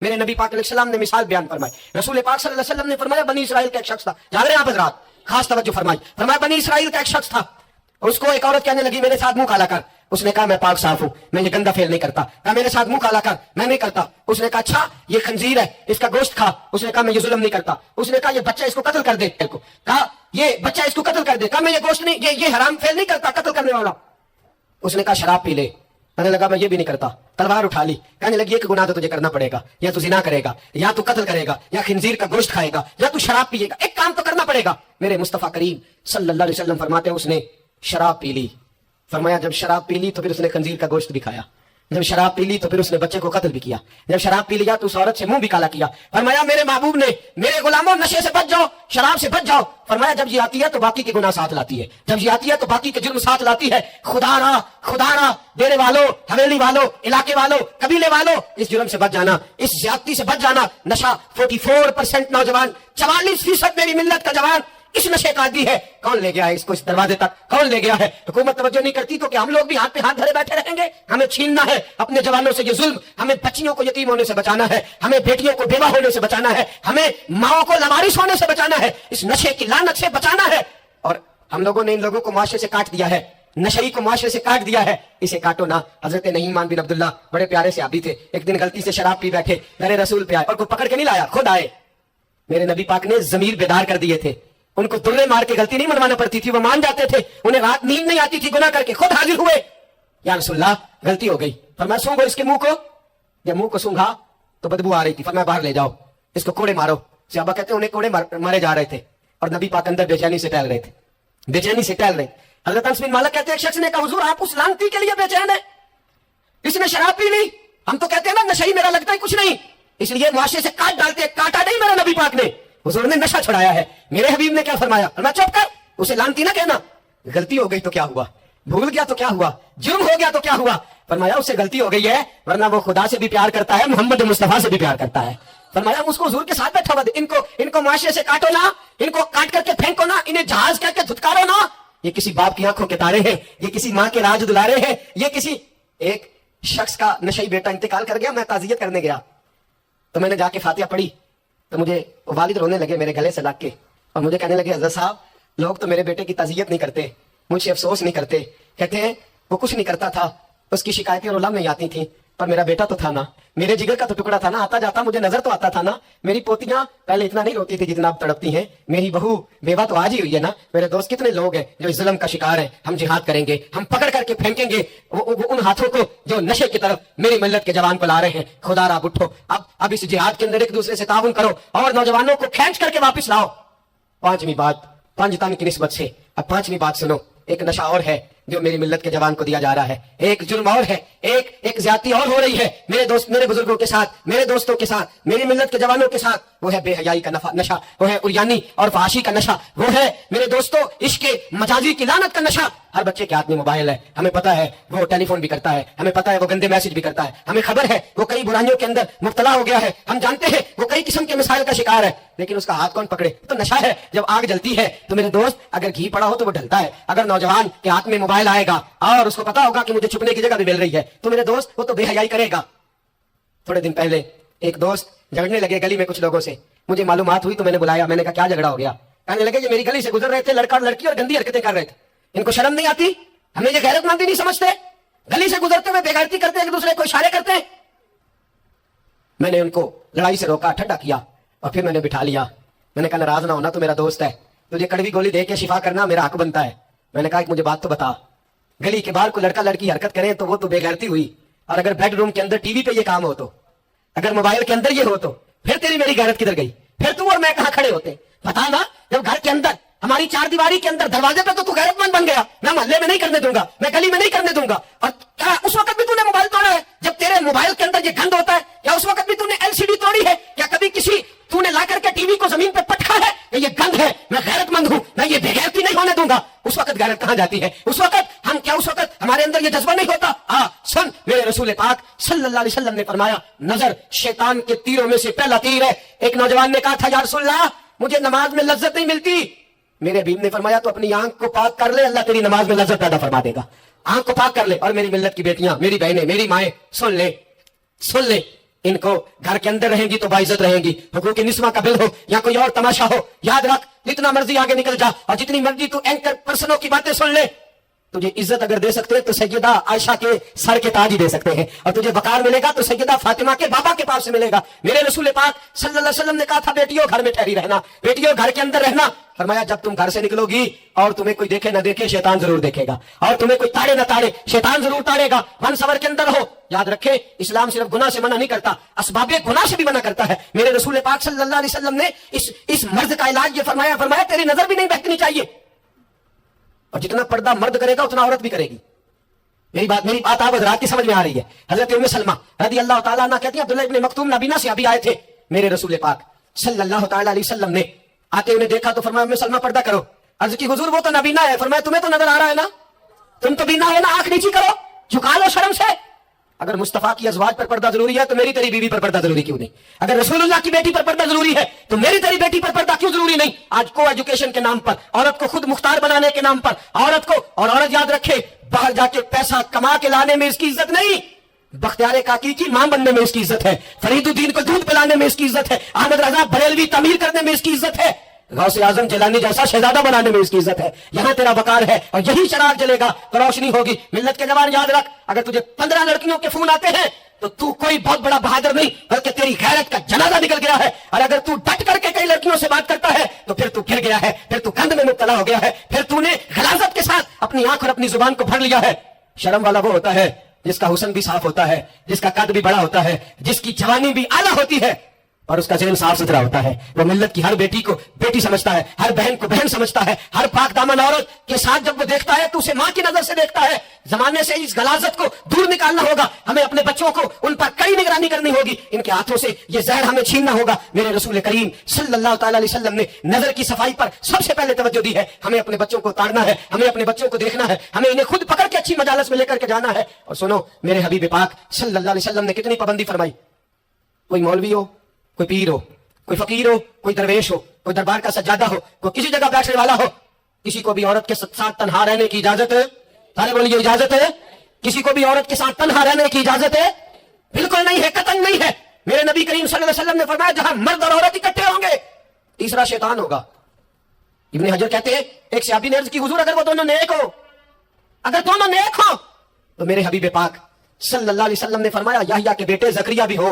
میرے نبی پاک علیہ السلام نے مثال بیان فرمائی. رسول پاک صلی اللہ علیہ وسلم نے فرمایا بنی اسرائیل کا ایک شخص تھا. جان رہے ہیں آپ حضرات, خاص توجہ فرمائی. فرمایا بنی اسرائیل کا ایک شخص تھا, اس کو ایک عورت کہنے لگی میرے ساتھ منہ کالا کر. اس نے کہا میں پاک صاف ہوں, میں یہ گندا فعل نہیں کرتا. کہا میرے ساتھ منہ کالا کر, میں نہیں کرتا. اس نے کہا اچھا یہ خنزیر ہے, اس کا گوشت کھا. اس نے کہا میں یہ ظلم نہیں کرتا. اس نے کہا یہ بچہ اس کو قتل کر دے. کہا یہ بچہ اس کو قتل کر دے. کہا میں یہ گوشت نہیں, یہ حرام فعل نہیں کرتا قتل کرنے والا. اس نے کہا شراب پی لے. کہنے لگا میں یہ بھی نہیں کرتا. تلوار اٹھا لی. کہنے لگی ایک گناہ تو تجھے کرنا پڑے گا, یا تو زنا کرے گا, یا تو قتل کرے گا, یا خنزیر کا گوشت کھائے گا, یا تو شراب پیے گا. ایک کام تو کرنا پڑے گا. میرے مصطفیٰ کریم صلی اللہ علیہ وسلم فرماتے ہیں اس نے شراب پی لی. فرمایا جب شراب پی لی تو پھر اس نے خنزیر کا گوشت بھی کھایا. جب شراب پی لی تو پھر اس نے بچے کو قتل بھی کیا. جب شراب پی لیا تو اس عورت سے منہ بھی کالا کیا. فرمایا میرے محبوب نے میرے غلاموں نشے سے بچ جاؤ, شراب سے بچ جاؤ. فرمایا جب یہ آتی ہے تو باقی کے گناہ ساتھ لاتی ہے, جب یہ آتی ہے تو باقی کے جرم ساتھ لاتی ہے. خدا را ڈیرے والوں, حویلی والوں, علاقے والوں, قبیلے والوں, اس جرم سے بچ جانا, اس زیادتی سے بچ جانا. نشہ 44% نوجوان, 44% میری ملت کا جوان اس نشے کا عادی ہے. کون لے گیا ہے اس کو اس دروازے تک, کون لے گیا ہے؟ حکومت توجہ نہیں کرتی تو کہ ہم لوگ بھی ہاتھ پہ ہاتھ دھرے بیٹھے رہیں گے؟ ہمیں چھیننا ہے اپنے جوانوں سے یہ ظلم, ہمیں بچیوں کو یتیم ہونے سے بچانا ہے, ہمیں بیٹیوں کو بیوہ ہونے سے بچانا ہے, ہمیں ماؤں کو لوارث ہونے سے بچانا ہے, اس نشے کی لعنت سے بچانا ہے. اور ہم لوگوں نے ان لوگوں کو معاشرے سے کاٹ دیا ہے, نشئی کو معاشرے سے کاٹ دیا ہے. اسے کاٹو نہ. حضرت نعمان بن عبداللہ بڑے پیارے سے صحابی تھے, ایک دن غلطی سے شراب پی بیٹھے, گھر رسول پہ آئے اور کوئی پکڑ کے نہیں لایا, خود آئے. میرے نبی پاک نے ضمیر بیدار کر دیے تھے, ان کو درے مار کے غلطی نہیں منوانا پڑتی تھی, وہ مان جاتے تھے. انہیں رات نیند نہیں آتی تھی گناہ کر کے, خود حاضر ہوئے. یا رسول اللہ غلطی ہو گئی. فرمایا سونگو اس کے منہ کو. جب منہ کو سونگا تو بدبو آ رہی تھی. فرمایا باہر لے جاؤ, اس کو کوڑے مارو. صحابہ کہتے ہیں انہیں کوڑے مارے جا رہے تھے اور نبی پاک اندر بے چینی سے ٹہل رہے تھے, بے چینی سے ٹہل رہے. حضرت انس بن مالک کہتے ہیں ایک شخص نے کہا حضور آپ اس لعنتی کے لیے بے چین ہے, اس نے شراب پی لی. ہم تو کہتے ہیں نا نشئی میرا لگتا ہے کچھ نہیں, اس لیے معاشرے سے کاٹ ڈالتے. کاٹا نہیں میرا نبی پاک نے, حضور نے نشہ چھڑایا ہے. میرے حبیب نے کیا فرمایا؟ فرمایا چپ کر, اسے لعنتی نہ کہنا. غلطی ہو گئی تو کیا ہوا, بھول گیا تو کیا ہوا, جرم ہو گیا تو کیا ہوا. فرمایا اس سے غلطی ہو گئی ہے, ورنہ وہ خدا سے بھی پیار کرتا ہے, محمد مصطفیٰ سے بھی پیار کرتا ہے. فرمایا اس کو حضور کے ساتھ بیٹھا ہوا دے. ان کو معاشرے سے کاٹو نہ, ان کو کاٹ کر کے پھینکو نہ, انہیں جہاز کہہ کے دھتکارو نہ. یہ کسی باپ کی آنکھوں کے تارے ہیں, یہ کسی ماں کے راج دلارے ہیں, یہ کسی ایک شخص کا نشئی بیٹا انتقال کر گیا. میں تعزیت کرنے گیا تو میں نے جا کے فاتحہ پڑھی تو مجھے والد رونے لگے میرے گلے سے لگ کے, اور مجھے کہنے لگے حضرت صاحب لوگ تو میرے بیٹے کی تعزیت نہیں کرتے, مجھ سے افسوس نہیں کرتے. کہتے ہیں وہ کچھ نہیں کرتا تھا, اس کی شکایتیں رولم نہیں آتی تھیں, پر میرا بیٹا تو تھا نا, میرے جگر کا تو ٹکڑا تھا نا, آتا جاتا مجھے نظر تو آتا تھا نا. میری پوتیاں پہلے اتنا نہیں روتی تھی جتنا اب تڑپتی ہیں, میری بہو بیوہ تو آج ہی ہوئی ہے نا. میرے دوست کتنے لوگ ہیں جو اس ظلم کا شکار ہیں. ہم جہاد کریں گے, ہم پکڑ کر کے پھینکیں گے ان ہاتھوں کو جو نشے کی طرف میری ملت کے جوان کو لا رہے ہیں. خدا را اٹھو, اب اس جہاد کے اندر ایک دوسرے سے تعاون کرو اور نوجوانوں کو کھینچ کر کے واپس لاؤ. پانچویں بات, پنجتن کی نسبت سے اب پانچویں بات سنو. ایک نشہ اور ہے جو میری ملت کے جوان کو دیا جا رہا ہے, ایک جرم اور ہے, ایک زیادتی اور ہو رہی ہے میرے دوست, میرے بزرگوں کے ساتھ, میرے دوستوں کے ساتھ, میری ملت کے جوانوں کے ساتھ. وہ ہے بے حیائی کا نشہ, وہ ہے عریانی اور فحاشی کا نشہ, وہ ہے میرے دوستوں عشق مجازی کی لعنت کا نشہ. ہر بچے کے ہاتھ میں موبائل ہے, ہمیں پتا ہے وہ ٹیلی فون بھی کرتا ہے, ہمیں پتا ہے وہ گندے میسج بھی کرتا ہے, ہمیں خبر ہے وہ کئی برائیوں کے اندر مبتلا ہو گیا ہے, ہم جانتے ہیں وہ کئی قسم کے مسائل کا شکار ہے, لیکن اس کا ہاتھ کون پکڑے؟ تو نشہ ہے. جب آگ جلتی ہے تو میرے دوست اگر گھی پڑا ہو تو وہ ڈلتا ہے. اگر نوجوان کے ہاتھ میں موبائل آئے گا اور اس کو پتا ہوگا کہ مجھے چھپنے کی جگہ بھی مل رہی ہے تو میرے دوست وہ تو بے حیائی کرے گا. تھوڑے دن پہلے ایک دوست جھگڑنے لگے گلی میں کچھ لوگوں سے, مجھے معلومات ہوئی تو میں نے بلایا. میں نے کہا کیا جھگڑا ہو گیا؟ کہنے لگے یہ میری گلی سے گزر رہے تھے لڑکا اور لڑکی اور گندی حرکتیں کر رہے تھے, ان کو شرم نہیں آتی, ہمیں یہ غیرت مندی نہیں سمجھتے, گلی سے گزرتے ہوئے بے غیرتی کرتے ایک دوسرے کو اشارے کرتے ہیں. میں نے ان کو لڑائی سے روکا, ٹھنڈا کیا اور پھر میں نے بٹھا لیا. میں نے کہا ناراض نہ ہونا, تو میرا دوست ہے, تجھے کڑوی گولی دے کے شفا کرنا میرا حق بنتا ہے. میں نے کہا ایک مجھے بات تو بتا, گلی کے باہر کو لڑکا لڑکی حرکت کریں تو وہ تو بے غیرتی ہوئی, اور اگر بیڈ روم کے اندر ٹی وی پہ یہ کام ہو تو, اگر موبائل کے اندر یہ ہو تو پھر تیری میری غیرت کدھر گئی؟ پھر تو اور میں کہاں کھڑے ہوتے؟ بتا نا, جب گھر کے اندر ہماری چار دیواری کے اندر دروازے پہ تو غیرت مند بن گیا, میں محلے میں نہیں کرنے دوں گا, میں گلی میں نہیں کرنے دوں گا. اور کیا اس وقت بھی تو نے موبائل توڑا ہے جب تیرے موبائل کے اندر یہ گند ہوتا ہے؟ کیا اس وقت بھی تو نے LCD توڑی ہے؟ کیا کبھی کسی تو نے لا کر کے ٹی وی کو زمین پہ پٹکا ہے کہ یہ گند ہے؟ میں غیرت مند ہوں, میں یہ بے غیرتی نہیں ہونے دوں گا. اس وقت غیرت کہاں جاتی ہے؟ اس وقت ہم کیا, اس وقت ہمارے اندر یہ جذبہ نہیں ہوتا؟ سن, میرے رسول پاک صلی اللہ علیہ وسلم نے فرمایا نظر شیطان کے تیروں میں سے پہلا تیر ہے. ایک نوجوان نے کہا تھا یا رسول اللہ مجھے نماز میں لذت نہیں ملتی. میرے حبیب نے فرمایا تو اپنی آنکھ کو پاک کر لے, اللہ تیری نماز میں لذت پیدا فرما دے گا. آنکھ کو پاک کر لے. اور میری ملت کی بیٹیاں, میری بہنیں, میری مائیں, سن لے, इनको घर के अंदर रहेंगी तो बाइज्जत रहेंगी। हुकूक निस्वा का बिल हो या कोई और तमाशा हो, याद रख जितना मर्जी आगे निकल जा और जितनी मर्जी तू एंकर पर्सनों की बातें सुन ले, तुझे इज्जत अगर दे सकते हैं तो सैयदा आयशा के सर के ताज ही दे सकते हैं, और तुझे वकार मिलेगा तो सैयदा फातिमा के बाबा के पास से मिलेगा। मेरे रसूल पाक सल्लल्लाहु अलैहि वसल्लम ने कहा था, बेटियों घर में ठहरी रहना, बेटियों घर के अंदर रहना। फरमाया जब तुम घर से निकलोगी और तुम्हें कोई देखे ना देखे शैतान जरूर देखेगा, और तुम्हें कोई ताड़े ना ताड़े शैतान जरूर ताड़ेगा। वन सवर के अंदर हो। याद रखे इस्लाम सिर्फ गुनाह से मना नहीं करता, असबाबे गुनाह से भी मना करता है। मेरे रसूल पाक सल्लल्लाहु अलैहि वसल्लम ने इस मर्द का इलाज ये फरमाया तेरी नजर भी नहीं बहकनी चाहिए, और जितना पर्दा मर्द करेगा उतना औरत भी करेगी। मेरी बात आप हज़रात की समझ में आ रही है। हजरत उम्मे सलमा रज़ी अल्लाह तआला अन्हा कहती हैं, अब्दुल्लाह इब्न मक्तूम नबीना से अभी आए थे, मेरे रसूल पाक सल्लल्लाहु तआला अलैहि वसल्लम ने आते उन्हें देखा तो फरमाया उम्मे सलमा पर्दा करो। अर्ज की हुजूर वो तो नबीना है। फरमाया तुम्हें तो नजर आ रहा है ना, तुम तो बीना है ना, आंख नीची करो, झुका लो शर्म से। अगर मुस्तफा की अज़वाज पर पर्दा जरूरी है तो मेरी तेरी बीवी पर पर्दा जरूरी क्यों नहीं? अगर रसूलुल्लाह की बेटी पर पर्दा जरूरी है तो मेरी तेरी बेटी पर पर्दा क्यों जरूरी नहीं? आज को एजुकेशन के नाम पर, औरत को खुद मुख्तार बनाने के नाम पर, औरत याद रखे बाहर जाके पैसा कमा के लाने में इसकी इज्जत नहीं, बख्तियार काकी की मां बनने में इसकी इज्जत है, फरीदुद्दीन को दूध पिलाने में इसकी इज्जत है, अहमद रजा बरेलवी तमीर करने में इसकी इज्जत है, गौसे आजम जलानी जैसा शहजादा बनाने में इसकी इज्जत है। यहां तेरा वकार है और यही शराब जलेगा तो रोशनी होगी। मिल्लत के जवान याद रख, अगर तुझे 15 लड़कियों के फोन आते हैं तो तू कोई बहुत बड़ा बहादुर नहीं, बल्कि तेरी गैरत का जनाजा निकल गया है। और अगर तू डट करके कई लड़कियों से बात करता है तो फिर तू गिर गया है, फिर तू गंद में मुब्तला हो गया है, फिर तूने गलाजत के साथ अपनी आंख और अपनी जुबान को भर लिया है। शर्म वाला वो होता है जिसका हुस्न भी साफ होता है, जिसका कद भी बड़ा होता है, जिसकी जवानी भी आला होती है और उसका ज़हन साफ सुथरा होता है। वो मिल्लत की हर बेटी को बेटी समझता है, हर बहन को बहन समझता है। हर पाक दामन औरत के साथ जब वो देखता है तो उसे मां की नजर से देखता है। जमाने से इस गलाजत को दूर निकालना होगा। हमें अपने बच्चों को उन पर कड़ी निगरानी करनी होगी, इनके हाथों से ये जहर हमें छीनना होगा। मेरे रसूल करीम सल्लल्लाहु तआला अलैहि वसल्लम ने नजर की सफाई पर सबसे पहले तवज्जो दी है। हमें अपने बच्चों को ताड़ना है, हमें अपने बच्चों को देखना है, हमें इन्हें खुद पकड़ के अच्छी मजालस में लेकर के जाना है। और सुनो, मेरे हबीब पाक सल्लल्लाहु अलैहि वसल्लम ने कितनी पाबंदी फरमाई। कोई मौलवी हो, कोई पीर हो, कोई फकीर हो, कोई दरवेश हो, कोई दरबार का सज्जादा हो, कोई किसी जगह बैठने वाला हो, किसी को भी औरत के साथ तन्हा रहने की इजाजत है? सारे बोलिए इजाजत है? किसी को भी औरत के साथ तन्हा रहने की इजाजत है? बिल्कुल नहीं है, कतई नहीं है। मेरे नबी करीम सल्लल्लाहु अलैहि वसल्लम ने फरमाया जहां मर्द और औरत इकट्ठे होंगे तीसरा शैतान होगा। इब्न हजर कहते हैं एक सहाबी ने अर्ज की, हुजूर अगर वो दोनों नेक हो, अगर दोनों नेक हो तो मेरे हबीब पाक सल्लल्लाहु अलैहि वसल्लम ने फरमाया याहया के बेटे जकरिया भी हो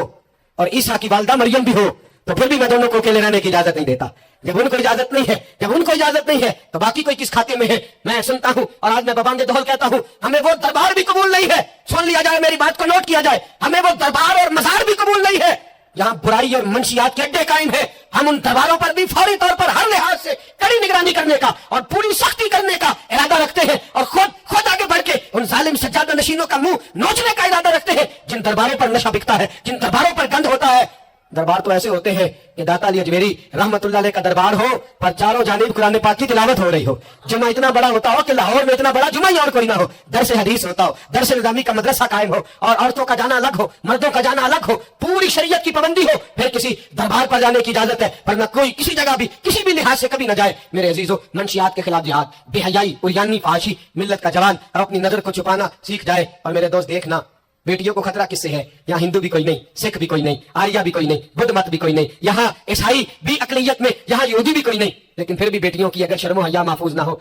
और ईसा की वालिदा मरियम भी हो तो फिर भी मैं दोनों को अकेले रहने की इजाजत नहीं देता। जब उनको इजाजत नहीं है तो बाकी कोई किस खाते में है? मैं सुनता हूं और आज मैं बबांगे दोहल कहता हूं, हमें वो दरबार भी कबूल नहीं है। सुन लिया जाए, मेरी बात को नोट किया जाए, हमें वो दरबार और मजार भी कबूल नहीं है जहां बुराई और मंशियात के अड्डे कायम है। हम उन दरबारों पर भी फौरी तौर पर हर लिहाज से कड़ी निगरानी करने का और पूरी सख्ती करने का इरादा रखते हैं और खुद आगे बढ़ के उन जालिम सज्जादा नशीनों का मुंह नोचने का इरादा रखते हैं जिन दरबारों पर नशा बिकता है, जिन दरबारों पर गंद होता है। दरबार तो ऐसे होते हैं कि दाता अली अजमेरी रहमतुल्लाह अलैह का दरबार हो पर चारों जानिब कुरान पाक की तिलावत हो रही हो, जुमा इतना बड़ा होता हो कि लाहौर में इतना बड़ा जुमा ही और कोई ना हो, दरस हदीस होता हो, दरस निजामी का मदरसा कायम हो और औरतों का जाना अलग हो, मर्दों का जाना अलग हो, पूरी शरीयत की पाबंदी हो, फिर किसी दरबार पर जाने की इजाजत है, वरना कोई किसी जगह भी किसी भी लिहाज से कभी न जाए। मेरे अजीजों, मंशियात के खिलाफ जिहाद, बेहयाई, उरियानी, फाशी, मिल्लत का जवान अब अपनी नजर को छुपाना सीख जाए। और मेरे दोस्त देखना, बेटियों को खतरा किससे है? यहाँ हिंदू भी कोई नहीं, सिख भी कोई नहीं, आर्या भी कोई नहीं, बुद्ध मत भी कोई नहीं, यहाँ ईसाई भी अकलियत में, यहाँ यहूदी भी कोई नहीं, लेकिन फिर भी बेटियों की अगर शर्म हया महफूज ना हो।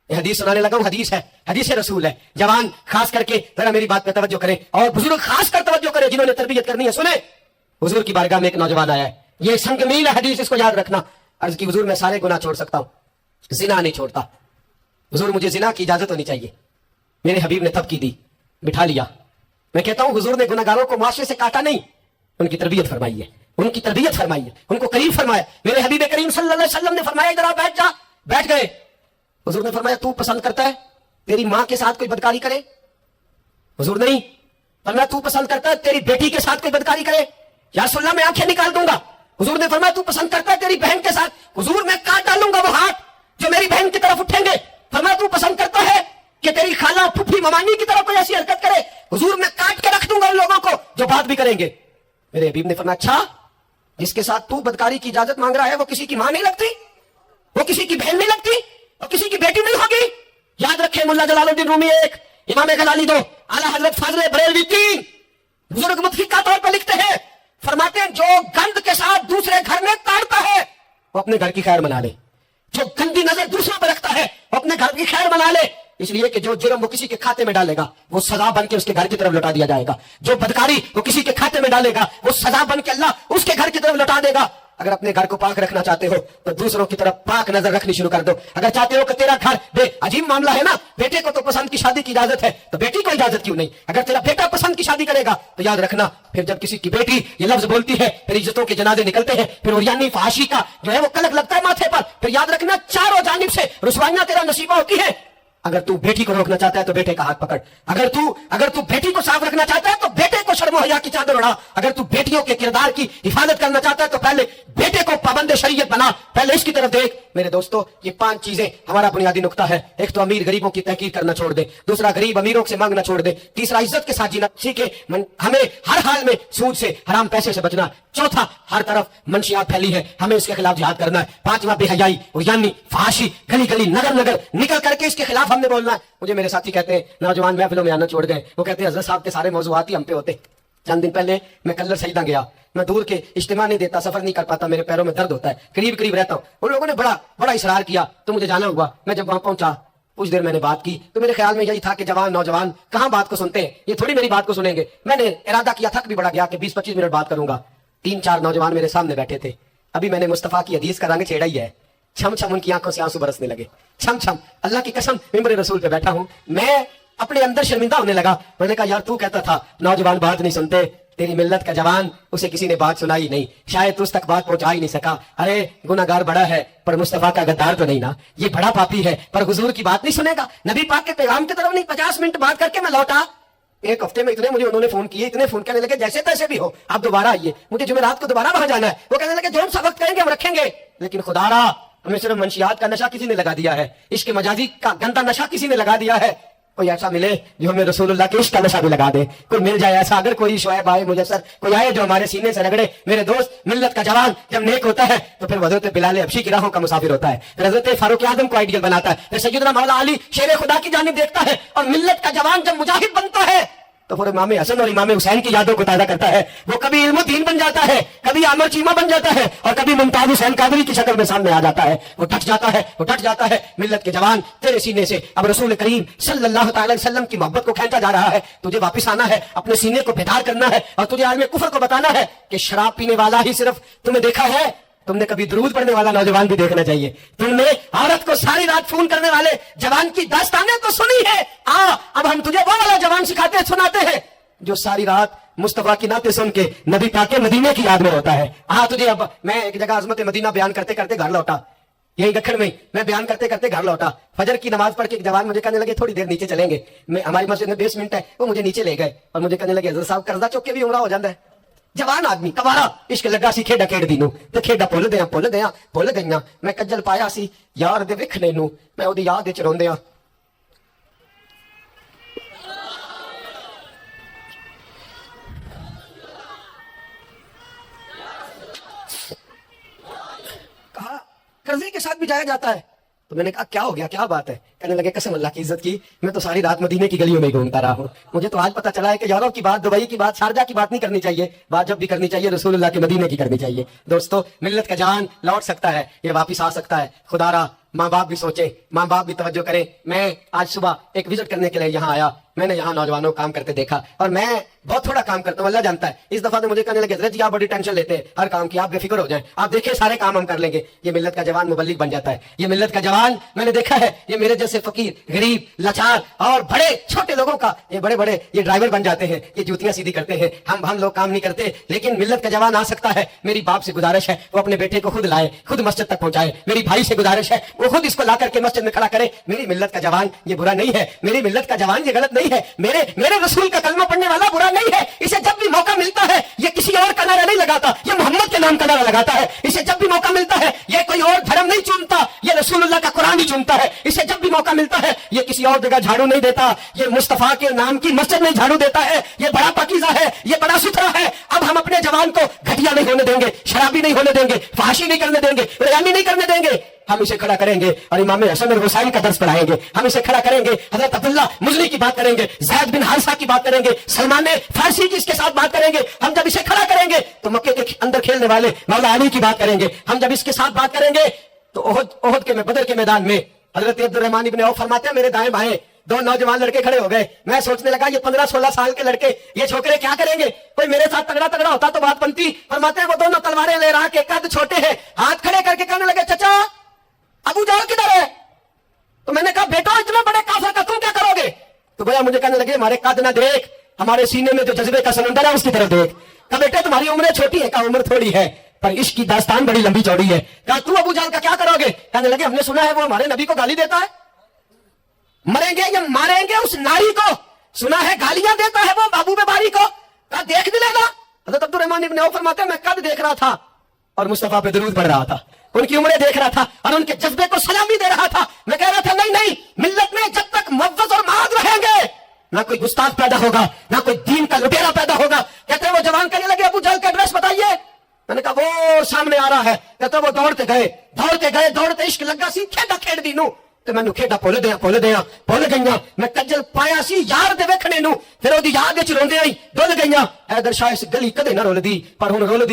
हदीस सुनाने लगा हूं, हदीस है, हदीस रसूल है। जवान खास करके जरा मेरी बात पे तवज्जो करें और बुजुर्ग खास कर तवज्जो करें जिन्होंने तरबियत करनी है। सुने, हुजूर की बारगाह में एक नौजवान आया है, ये संगमील है हदीस, इसको याद रखना। अर्ज की, हुजूर मैं सारे गुनाह छोड़ सकता हूँ, जिना नहीं छोड़ता। हुजूर मुझे जिना की इजाजत होनी चाहिए। मेरे हबीब ने तब की दी, बिठा लिया। मैं कहता हूं हुजूर ने गुनाहगारों को माशरे से काटा नहीं, उनकी तरबियत फरमाई है, उनकी तरबियत फरमाई है, उनको करीब फरमाया। मेरे हबीब करीम सल्लल्लाहु अलैहि वसल्लम ने फरमाया इधर आ, बैठ जा। बैठ गए। हुजूर ने फरमाया तू पसंद करता है तेरी मां के साथ कोई बदकारी करे? हुजूर नहीं। फरमाया तू पसंद करता है तेरी बेटी के साथ कोई बदकारी करे? या रसूलल्लाह मैं आंखें निकाल दूंगा। हुजूर ने फरमाया तू पसंद करता है तेरी बहन के साथ? हुजूर मैं काट डालूंगा वो हाथ जो मेरी बहन की तरफ उठेंगे। फरमाया तू पसंद करता है कि तेरी खाला फुफी ममानी की तरफ कोई ऐसी हरकत करे? हुजूर मैं काट के रख दूंगा उन लोगों को जो बात भी करेंगे। मेरे हबीब ने फरमाया अच्छा, जिसके साथ तू बदकारी की इजाजत मांग रहा है वो किसी की मां नहीं लगती, वो किसी की बहन नहीं लगती, वो किसी की बेटी नहीं होगी? याद रखें, मुल्ला जलालुद्दीन रूमी एक, इमाम गजाली दो, आला हजरत फाजले बरेलवी तीन, बुजुर्ग मुतफिका तौर पर लिखते हैं फरमाते हैं जो गंद के साथ दूसरे घर में ताड़ता है वो अपने घर की खैर मना ले, जो गंदी नजर दूसरों पर रखता है वो अपने घर की खैर मना ले। इसलिए कि जो जुर्म वो किसी के खाते में डालेगा वो सजा बन के उसके घर की तरफ लौटा दिया जाएगा, जो बदकारी वो किसी के खाते में डालेगा वो सजा बन के अल्लाह उसके घर की तरफ लौटा देगा। अगर अपने घर को पाक रखना चाहते हो तो दूसरों की तरफ पाक नजर रखनी शुरू कर दो। अगर चाहते हो कि तेरा घर अजीब मामला है ना, बेटे को तो पसंद की शादी की इजाजत है तो बेटी को इजाजत क्यों नहीं? अगर तेरा बेटा पसंद की शादी करेगा तो याद रखना फिर जब किसी की बेटी ये लफ्ज बोलती है फिर इज्जतों के जनाजे निकलते हैं, फिर उरियानी फाशी का जो है वो कलक लगता है माथे पर। फिर याद रखना चारों जानिब से रुसवाइयां तेरा नसीबा होती है। अगर तू बेटी को रोकना चाहता है तो बेटे का हाथ पकड़, अगर तू बेटी को साफ रखना चाहता है तो बेटे को शर्म हया की चादर उड़ा, अगर तू बेटियों के किरदार की हिफाजत करना चाहता है तो पहले बेटे को पाबंद शरीयत बना, पहले इसकी तरफ देख। मेरे दोस्तों ये 5 चीजें हमारा बुनियादी नुक्ता है। एक तो अमीर गरीबों की तहकीर करना छोड़ दे, दूसरा गरीब अमीरों से मांगना छोड़ दे, तीसरा इज्जत के साथ जीना सीखे, हमें हर हाल में सूद से हराम पैसे से बचना, चौथा हर तरफ मंशियात फैली है हमें इसके खिलाफ जिहाद करना है, पांचवा बेहयाई यानी फाशी गली गली नगर नगर निकल करके इसके खिलाफ हमने बोलना है। मुझे मेरे साथी कहते हैं नौजवान महफिलों में आना छोड़ गए, वो कहते हैं हजरत साहब के सारे मौजूआत ही हम पे होते। चंद दिन पहले मैं कल्लर सईदा गया, मैं दूर के इज्तिमा नहीं देता, सफर नहीं कर पाता, मेरे पैरों में दर्द होता है, करीब करीब रहता हूँ। उन लोगों ने बड़ा इसरार किया तो मुझे जाना हुआ। मैं जब वहां पहुंचा कुछ देर मैंने बात की तो मेरे ख्याल में यही था कि जवान नौजवान कहां बात को सुनते हैं, ये थोड़ी मेरी बात को सुनेंगे। मैंने इरादा किया, थक भी बड़ा गया कि 20-25 मिनट बात करूंगा। 3-4 नौजवान मेरे सामने बैठे थे। अभी मैंने मुस्तफा की हदीस का रंग छेड़ा ही है, छम छम उनकी आंखों से आंसू बरसने लगे, छम छम। अल्लाह की कसम मिंबर रसूल पे बैठा हूं, मैं अपने अंदर शर्मिंदा होने लगा। मैंने कहा यार तू कहता था नौजवान बात नहीं सुनते, तेरी मिल्लत का जवान उसे किसी ने बात सुनाई नहीं, शायद तुझ तक बात पहुंचा ही नहीं सका। अरे गुनाहगार बड़ा है पर मुस्तफा का गद्दार तो नहीं ना, ये बड़ा पापी है पर हुजूर की बात नहीं सुनेगा। नबी पाक के पैगाम की तरफ नहीं 50 मिनट बात करके मैं लौटा। एक हफ्ते में मुझे उन्होंने फोन किए, इतने फोन करने लगे जैसे तैसे भी हो आप दोबारा आइए, मुझे जुमेरात को दोबारा वहां जाना है। वो कहने लगे जो हम सबक करेंगे हम रखेंगे, लेकिन खुदारा हमें सिर्फ मंशियात का नशा किसी ने लगा दिया है, इसके मजाजी का गंदा नशा किसी ने लगा दिया है। कोई ऐसा मिले जो हमें रसूलुल्लाह के इश्क का नशा भी लगा दे, कोई मिल जाए ऐसा। अगर कोई शोएब आए मुजस्सर कोई आए जो हमारे सीने से रगड़े। मेरे दोस्त मिल्लत का जवान जब नेक होता है तो फिर हजरत बिलाल हबशी की राहों का मुसाफिर होता है, फिर हजरत फारूक आजम को आइडियल बनाता है, फिर सैयदना मौला अली शेर खुदा की जानिब देखता है। और मिल्लत का जवान जब मुजाहिद बनता है तो फिर इमाम हसन और इमाम हुसैन की यादों को ताजा करता है। वो कभी इल्मुद्दीन बन जाता है, कभी आमर चीमा बन जाता है और कभी मुमताज हुसैन कादरी की शक्ल में सामने आ जाता है। वो डट जाता है मिल्लत के जवान तेरे सीने से अब रसूल करीम सल्लल्लाहु अलैहि वसल्लम की मोहब्बत को खींचा जा रहा है। तुझे वापस आना है, अपने सीने को बेदार करना है और तुझे आलम कुफर को बताना है कि शराब पीने वाला ही सिर्फ तुम्हें देखा है, तुमने कभी दुरूद पढ़ने वाला नौजवान भी देखना चाहिए। तुमने औरत को सारी रात फोन करने वाले जवान की दास्तानें तो सुनी है। अब हम तुझे वो वाला जवान सिखाते सुनाते हैं जो सारी रात मुस्तफा की नाते सुन के नबी पाक मदीने की याद में होता है। तुझे अब मैं एक जगह अजमत मदीना बयान करते करते घर लौटा, यही दखन में मैं बयान करते करते घर लौटा। फजर की नमाज पढ़ के एक जवान मुझे कहने लगे थोड़ी देर नीचे चलेंगे, मैं हमारी मस्जिद में बेसमेंट है, वो मुझे नीचे ले गए और मुझे कहने लगे हज़रत साहब कर्जा चुक के भी उमरा हो जाता है। जवान आदमी कवारा इश्क लगा सी खेडा खेड दी नूं ते खेडा भुल गईयां। मैं कज्जल पाया सी यार दे विखने नूं, मैं ओदी याद विच रोंदियां। कहा कर्जे के साथ भी जाया जाता है। तो मैंने कहा क्या हो गया, क्या बात है? कहने लगे कसम अल्लाह की इज्जत की मैं तो सारी रात मदीने की गलियों में घूमता रहा हूँ, मुझे तो आज पता चला है कि यूरोप की बात, दुबई की बात, शारजा की बात नहीं करनी चाहिए, बात जब भी करनी चाहिए रसूलुल्लाह के मदीने की करनी चाहिए। दोस्तों मिल्लत का जवान लौट सकता है, ये वापिस आ सकता है। खुदारा माँ बाप भी सोचे, माँ बाप भी तवज्जो करें। मैं आज सुबह एक विजिट करने के लिए यहाँ आया, मैंने यहाँ नौजवानों को काम करते देखा और मैं बहुत थोड़ा काम करता हूँ, अल्लाह जानता है। इस दफा तो मुझे कहने लगे हज़रत जी आप बड़ी टेंशन लेते हैं हर काम की, आप बेफिक्र हो जाएं, आप देखिए सारे काम हम कर लेंगे। ये मिल्लत का जवान मुबल्लिग बन जाता है। ये मिल्लत का जवान मैंने देखा है, ये मेरे जैसे फकीर गरीब लाचार और बड़े छोटे लोगों का ये बड़े बड़े ये ड्राइवर बन जाते हैं, ये जूतियां सीधी करते हैं। हम लोग काम नहीं करते, लेकिन मिल्लत का जवान आ सकता है। मेरी बाप से गुजारिश है वो अपने बेटे को खुद लाए, खुद मस्जिद तक पहुंचाए। मेरी भाई से गुजारिश है वो खुद इसको ला करके मस्जिद में खड़ा करे। मेरी मिल्लत का जवान ये बुरा नहीं है, मेरी मिल्लत का जवान ये गलत नहीं है, मेरे रसूल का कलमा पढ़ने वाला बुरा नहीं है। इसे जब भी मौका मिलता है ये किसी और का नारा नहीं लगाता, ये मोहम्मद के नाम का नारा लगाता है। इसे जब भी मौका मिलता है ये कोई और धर्म नहीं चुनता, ये रसूलुल्लाह का कुरान ही चुनता है। इसे जब भी मौका मिलता है ये किसी और जगह झाड़ू नहीं देता, ये मुस्तफा के नाम की मस्जिद में झाड़ू देता है। ये बड़ा पाकीज़ा है, ये बड़ा सुथरा है। अब हम अपने जवान को घटिया नहीं होने देंगे, शराबी नहीं होने देंगे, फहाशी नहीं करने देंगे, रियानी नहीं करने देंगे। हम इसे खड़ा करेंगे और इमाम हसन और हुसैन का दर्स पढ़ाएंगे, हम इसे खड़ा करेंगे, हजरत अब्दुल्ला मुजनी की बात करेंगे, ज़ैद बिन हारिसा की बात करेंगे, सलमान फारसी की इसके साथ बात करेंगे। हम जब इसे खड़ा करेंगे तो मक्के के अंदर खेलने वाले मौला अली की बात करेंगे। हम जब इसके साथ बात करेंगे तो ओहद के बदर के मैदान में हजरत अब्दुर्रहमान इब्न औफ फरमाते हैं, मेरे दाएं बाएं दो नौजवान लड़के खड़े हो गए। मैं सोचने लगा ये 15-16 साल के लड़के, ये छोकरे क्या करेंगे? कोई मेरे साथ तगड़ा तगड़ा होता तो बात बनती। फरमाते हैं वो दोनों तलवारें ले रहा के कद छोटे हैं, हाथ खड़े करके कहने लगे, चचा अबू जहल किधर है? तो मैंने कहा, बेटा इतने बड़े काफिर का तुम क्या करोगे? तो भैया मुझे कहने लगे, हमारे कद ना देख, हमारे सीने में जो जज्बे का समंदर है उसकी तरफ देख। कहा बेटे तुम्हारी उम्र छोटी है? कहा उम्र थोड़ी है पर इश्क की दास्तान बड़ी लंबी चौड़ी है। कहा तू अबू जहल का क्या करोगे? कहने लगे, हमने सुना है वो हमारे नबी को गाली देता है, मरेंगे या मारेंगे उस नारी को, सुना है गालियां देता है वो महबूब बारी को। कहा देख भी लेगा। हज़रत अब्दुर्रहमान इब्न औफ फरमाते हैं, मैं कद देख रहा था और मुस्तफा पे दरूद पढ़ रहा था, उनकी उम्रें देख रहा था और उनके जज्बे को सलामी दे रहा था। मैं कह रहा था नहीं नहीं, मिल्लत में जब तक मुअव्वज़ और माद रहेंगे ना कोई गुस्ताख पैदा होगा, ना कोई दीन का लुटेरा पैदा होगा। कहते हैं वो जवान कहने लगे, अबू जहल का एड्रेस बताइए। मैंने कहा वो सामने आ रहा है। कहते वो दौड़ते गए दौड़ते इश्क लगा सी खेड़ा खेड़ दी नू ਤੇ ਮੈਨੂੰ ਖੇਡਾ ਭੁੱਲ ਗਈਆਂ ਮੈਂ ਕੱਜਲ ਪਾਇਆ ਸੀ ਯਾਰ ਦੇ ਵੇਖਣੇ ਨੂੰ, ਫਿਰ ਉਹਦੀ ਯਾਦ ਵਿੱਚ ਰੋਂਦੇ ਆਈ ਡੁੱਲ ਗਈਆਂ। हैदर शाह इस गली कदे ना रुलदी पर हुण रुल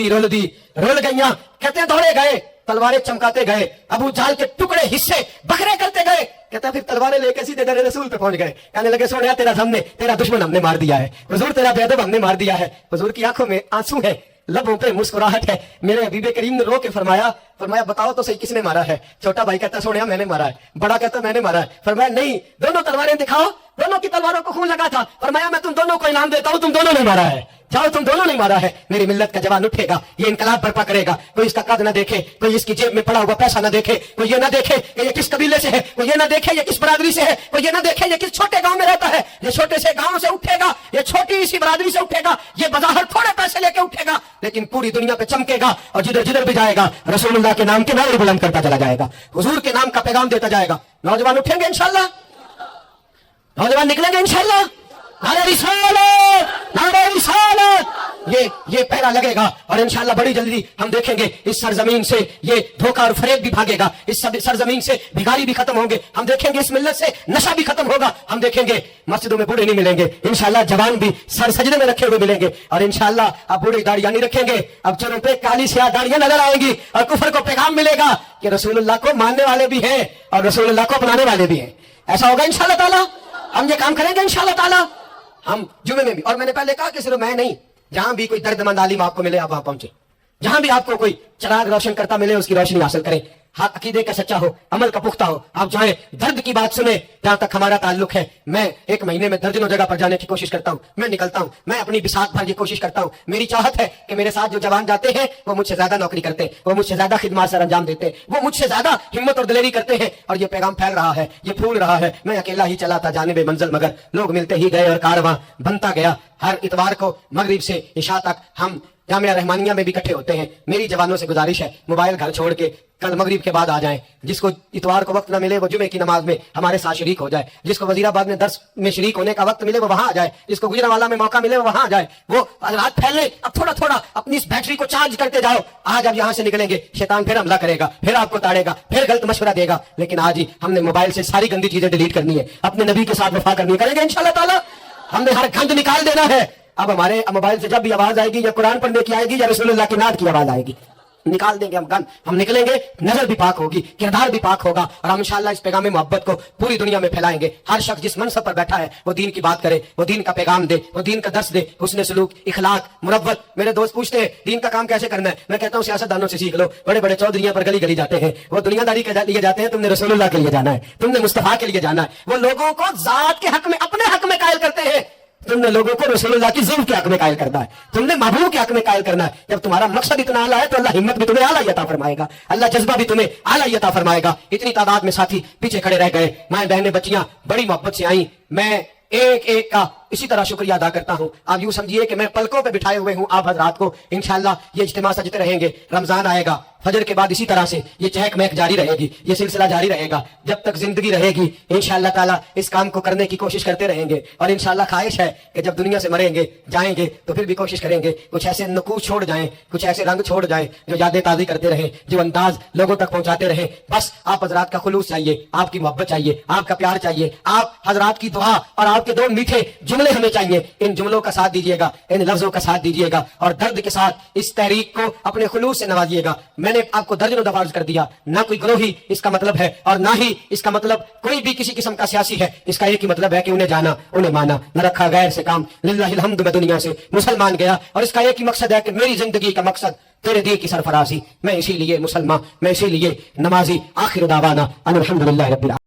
गईयां। कहते हैं दौड़े गए, तलवारें चमकाते गए, अबू जहल के टुकड़े हिस्से बखरे करते गए। कहते हैं फिर तलवारें लेकर सीधे दर रसूल पे पहुंच गए। कहने लगे, सोनिया तेरा दुश्मन हमने मार दिया है, हुजूर तेरा बेअदब हमने मार दिया है। हुजूर की आंखों में आंसू है, लबों पे मुस्कुराहट है। मेरे हबीबे करीम ने रो के फरमाया बताओ तो सही किसने मारा है? छोटा भाई कहता सोनिया मैंने मारा है, बड़ा कहता मैंने मारा है। फरमाया नहीं, दोनों तलवारें दिखाओ, दोनों की तलवारों को खून लगा था। फरमाया मैं तुम दोनों को इनाम देता हूं, तुम दोनों ने मारा है, जाओ तुम दोनों ने मारा है। मेरी मिल्लत का जवान उठेगा, ये इनकलाब बर्पा करेगा। कोई इसका कद ना देखे, कोई इसकी जेब में पड़ा हुआ पैसा ना देखे, कोई ये ना देखे कि ये किस कबीले से है, कोई ये ना देखे ये किस बरादरी से है, कोई ये ना देखे ये किस छोटे गांव में रहता है। ये छोटे से गांव से उठेगा, ये छोटी सी बरादरी से उठेगा, ये बज़ाहिर थोड़े पैसे लेके उठेगा लेकिन पूरी दुनिया पे चमकेगा और जिधर जिधर भी जाएगा रसूलुल्लाह के नाम के नारे बुलंद करता चला जाएगा, हुजूर के नाम का पैगाम देता जाएगा। नौजवान उठेंगे इंशाल्लाह, नौजवान निकलेंगे इंशाल्लाह। नारे रिसालत, ये पहरा लगेगा और इंशाल्लाह बड़ी जल्दी हम देखेंगे इस सरजमीन से ये धोखा और फरेब भी भागेगा, इस सरजमीन से भिखारी भी खत्म होंगे, हम देखेंगे इस मिल्लत से नशा भी खत्म होगा, हम देखेंगे मस्जिदों में बूढ़े नहीं मिलेंगे इंशाल्लाह, जवान भी सर सजदे में रखे हुए मिलेंगे और इंशाल्लाह अब बूढ़ी दाढ़ियां नहीं रखेंगे, अब चरों पे काली स्याह दाढ़ियां नजर आएंगी और कुफर को पैगाम मिलेगा कि रसूलुल्लाह को मानने वाले भी हैं और रसूलुल्लाह को अपनाने वाले भी हैं। ऐसा होगा इंशाल्लाह ताला, हम ये काम करेंगे इंशाल्लाह ताला। हम जुमे में भी, और मैंने पहले कहा कि सिर्फ मैं नहीं, जहां भी कोई दर्दमंद आलिम आपको मिले आप वहां पहुंचे, जहां भी आपको कोई चिराग रोशन करता मिले उसकी रोशनी हासिल करें, हाँ अकीदे का सच्चा हो, अमल का पुख्ता हो, आप जाएं दर्द की बात सुने। जहां तक हमारा ताल्लुक है, मैं एक महीने में दर्जनों जगह पर जाने की कोशिश करता हूं, मैं निकलता हूं, मैं अपनी बिसात भर की कोशिश करता हूं। मेरी चाहत है कि मेरे साथ जो जवान जाते हैं वो मुझसे ज्यादा नौकरी करते हैं, वो मुझसे ज्यादा खिदमत सर अंजाम देते हैं, वो मुझसे ज्यादा हिम्मत और दिलेरी करते हैं और ये पैगाम फैल रहा है, ये फूल रहा है। मैं अकेला ही चला था जानिबे मंजिल, मगर लोग मिलते ही गए और कारवां बनता गया। हर इतवार को मगरिब से इशा तक हम जामिया रहमानिया में भी इकट्ठे होते हैं। मेरी जवानों से गुजारिश है मोबाइल घर छोड़ के कल मगरिब के बाद आ जाएं, जिसको इतवार को वक्त न मिले वो जुमे की नमाज में हमारे साथ शरीक हो जाए, जिसको वजीराबाद में दर्स में शरीक होने का वक्त मिले वो वहां आ जाए, जिसको गुजरावाला में मौका मिले वो वहां आ जाए। वो रात फैले, अब थोड़ा थोड़ा अपनी इस बैटरी को चार्ज करते जाओ। आज अब यहां से निकलेंगे शैतान फिर हमला करेगा, फिर आपको ताड़ेगा, फिर गलत मशवरा देगा, लेकिन आज ही हमने मोबाइल से सारी गंदी चीजें डिलीट करनी है, अपने नबी के साथ वफा करनी करेंगे इंशाल्लाह ताला। हमने हर गंद निकाल देना है। अब हमारे मोबाइल से जब भी आवाज आएगी या कुरान पढ़ने की आएगी या रसूलुल्लाह की नात की आवाज आएगी, निकाल देंगे हम गन, हम निकलेंगे, नजर भी पाक होगी, किरदार भी पाक होगा और हम इंशाल्लाह इस पैगाम मोहब्बत को पूरी दुनिया में फैलाएंगे। हर शख्स जिस मनसब पर बैठा है वो दीन की बात करे, वो दीन का पैगाम दे, वो दीन का दर्स दे, हुस्न सलूक, इखलाक, मुरव्वत। मेरे दोस्त पूछते हैं दीन का काम कैसे करना है, मैं कहता हूँ सियासतदानों से सीख लो, बड़े बड़े चौधरियां पर गली गली जाते हैं, वो दुनियादारी के लिए जाते हैं, तुमने रसूलुल्लाह के लिए जाना है, तुमने मुस्तफा के लिए जाना है। वो लोगों को जात के हक में, अपने हक में कायल करते हैं, तुमने लोगों को रसूलुल्लाह की ज़ुल्फ़ के हक में कायल करना है, तुमने महबूब के हक में कायल करना है। जब तुम्हारा मकसद इतना आला है तो अल्लाह हिम्मत भी तुम्हें आला ही अता फरमाएगा, अल्लाह जज्बा भी तुम्हें आला ही अता फरमाएगा। इतनी तादाद में साथी पीछे खड़े रह गए, माएं बहनें बच्चियां बड़ी मोहब्बत से आई, मैं एक एक का اسی طرح شکریہ ادا کرتا ہوں. آپ یوں سمجھیے کہ میں پلکوں پہ بٹھائے ہوئے ہوں آپ حضرات کو. انشاءاللہ یہ اجتماع سجتے رہیں گے. رمضان آئے گا, فجر کے بعد اسی طرح سے یہ چہک مہک جاری رہے گی, یہ سلسلہ جاری رہے گا جب تک زندگی رہے گی. انشاءاللہ تعالیٰ اس کام کو کرنے کی کوشش کرتے رہیں گے, اور انشاءاللہ خواہش ہے کہ جب دنیا سے مریں گے جائیں گے تو پھر بھی کوشش کریں گے کچھ ایسے نقوش چھوڑ جائیں, کچھ ایسے رنگ چھوڑ جائیں جو یادیں تازی کرتے رہیں, جو انداز لوگوں تک پہنچاتے رہیں. بس آپ حضرات کا خلوص چاہیے, آپ کی محبت چاہیے, آپ کا پیار چاہیے, آپ حضرات کی دعا اور آپ کے دو میٹھے جملے ہمیں چاہیے. ان جملوں کا ساتھ دیجیے گا, ان لفظوں کا ساتھ دیجیے گا, اور درد کے ساتھ اس تحریک کو اپنے خلوص سے نوازیے گا. میں نے آپ کو درجنوں دفعہ عرض کر دیا, نہ کوئی گروہی اس کا مطلب ہے, اور نہ ہی اس کا مطلب کوئی بھی کسی قسم کا سیاسی ہے. اس کا ایک ہی مطلب ہے کہ انہیں جانا, انہیں مانا, نہ رکھا غیر سے کام. للہ الحمد, میں دنیا سے مسلمان گیا, اور اس کا ایک ہی مقصد ہے کہ میری زندگی کا مقصد تیرے دین کی سرفرازی. میں اسی لیے مسلمان, میں اسی لیے نمازی. آخر دعوانا ان الحمدللہ رب العالمین.